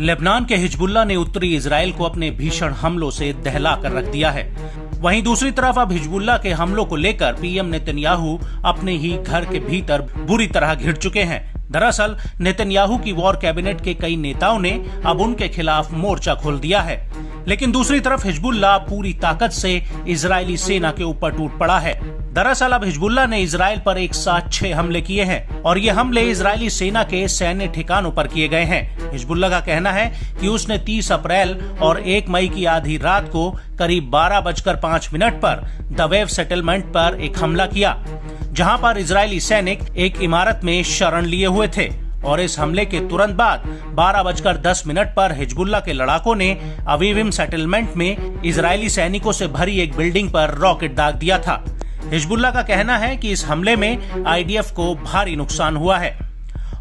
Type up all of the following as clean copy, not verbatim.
Lebanon के Hezbollah ने उत्तरी इजराइल को अपने भीषण हमलों से दहला कर रख दिया है। वहीं दूसरी तरफ अब हिजबुल्लाह के हमलों को लेकर पीएम नेतन्याहू अपने ही घर के भीतर बुरी तरह घिर चुके हैं। दरअसल नेतन्याहू की वॉर कैबिनेट के कई नेताओं ने अब उनके खिलाफ मोर्चा खोल दिया है, लेकिन दूसरी तरफ हिजबुल्लाह पूरी ताकत से इजरायली सेना के ऊपर टूट पड़ा है। दरअसल अब हिजबुल्लाह ने इजराइल पर एक साथ 6 हमले किए हैं और ये हमले इजरायली सेना के सैन्य ठिकानों पर किए गए हैं। हिजबुल्लाह का कहना है कि उसने 30 अप्रैल और 1 मई की आधी रात को करीब 12:05 पर दवेव सेटलमेंट पर एक हमला किया, जहां पर इजरायली सैनिक एक इमारत में शरण लिए हुए थे और इस हमले के तुरंत बाद 12:10 पर हिजबुल्लाह के लड़ाकों ने अवीविम सेटलमेंट में इजरायली सैनिकों से भरी एक बिल्डिंग पर रॉकेट दाग दिया था। हिजबुल्लाह का कहना है कि इस हमले में आईडीएफ को भारी नुकसान हुआ है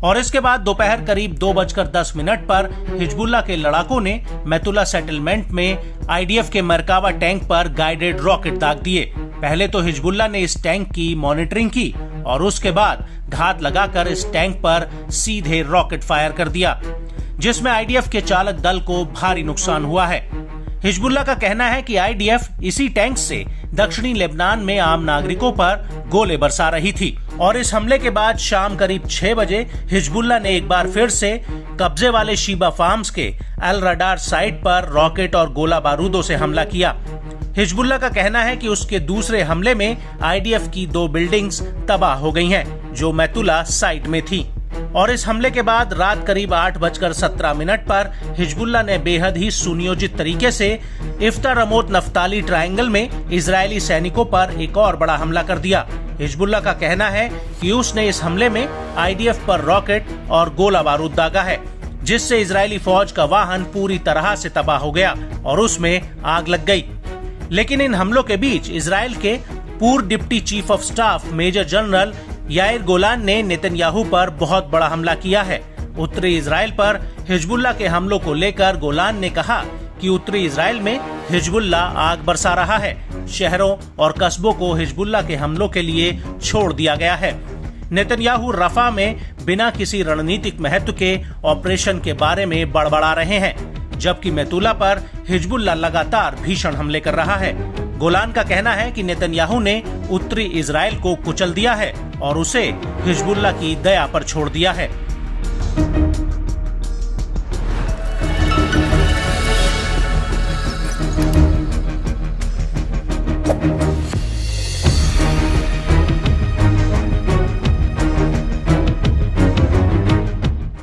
और इसके बाद दोपहर करीब 2:10 पर हिजबुल्लाह के लड़ाकों ने मैतुला सेटलमेंट में आईडीएफ के मरकावा टैंक पर गाइडेड रॉकेट दाग दिए। पहले तो हिजबुल्लाह ने इस टैंक की मॉनिटरिंग की और उसके बाद घात लगाकर इस टैंक पर सीधे रॉकेट फायर कर दिया, जिसमें आईडीएफ के चालक दल को भारी नुकसान हुआ है। हिजबुल्लाह का कहना है कि आईडीएफ इसी टैंक से दक्षिणी लेबनान में आम नागरिकों पर गोले बरसा रही थी और इस हमले के बाद शाम करीब 6 बजे हिजबुल्लाह ने एक बार फिर से कब्जे वाले शीबा फार्म्स के अल रडार साइट पर रॉकेट और गोला बारूदों से हमला किया। हिजबुल्लाह का कहना है कि उसके दूसरे हमले में आईडीएफ की 2 बिल्डिंग्स तबाह हो गई हैं, जो मैतुला साइट में थी और इस हमले के बाद रात करीब 8:17 पर हिजबुल्लाह ने बेहद ही सुनियोजित तरीके से इफ्ता रमोत नफ्ताली ट्रायंगल में इजरायली सैनिकों पर एक और बड़ा हमला कर दिया। हिजबुल्लाह का कहना है कि उसने इस हमले में आईडीएफ पर रॉकेट और गोला बारूद दागा है, जिससे इजरायली फौज का वाहन पूरी तरह से तबाह हो गया और उसमें आग लग गई। लेकिन इन हमलों के बीच इजराइल के पूर्व deputy chief of staff major general Yair Golan ने नेतन्याहू पर बहुत बड़ा हमला किया है। उत्तरी इजराइल पर हिजबुल्लाह के हमलों को लेकर गोलान ने कहा कि उत्तरी इजराइल में हिजबुल्लाह आग बरसा रहा है। शहरों और कस्बों को हिजबुल्लाह के हमलों के लिए छोड़ दिया गया है। नेतन्याहू रफा में बिना किसी रणनीतिक महत्व के ऑपरेशन के बारे में बड़बड़ा रहे हैं, जबकि मैतुला पर हिजबुल्लाह लगातार भीषण हमले कर रहा है। गोलान का कहना है कि नेतन्याहू ने उत्तरी इजराइल को कुचल दिया है और उसे हिजबुल्लाह की दया पर छोड़ दिया है।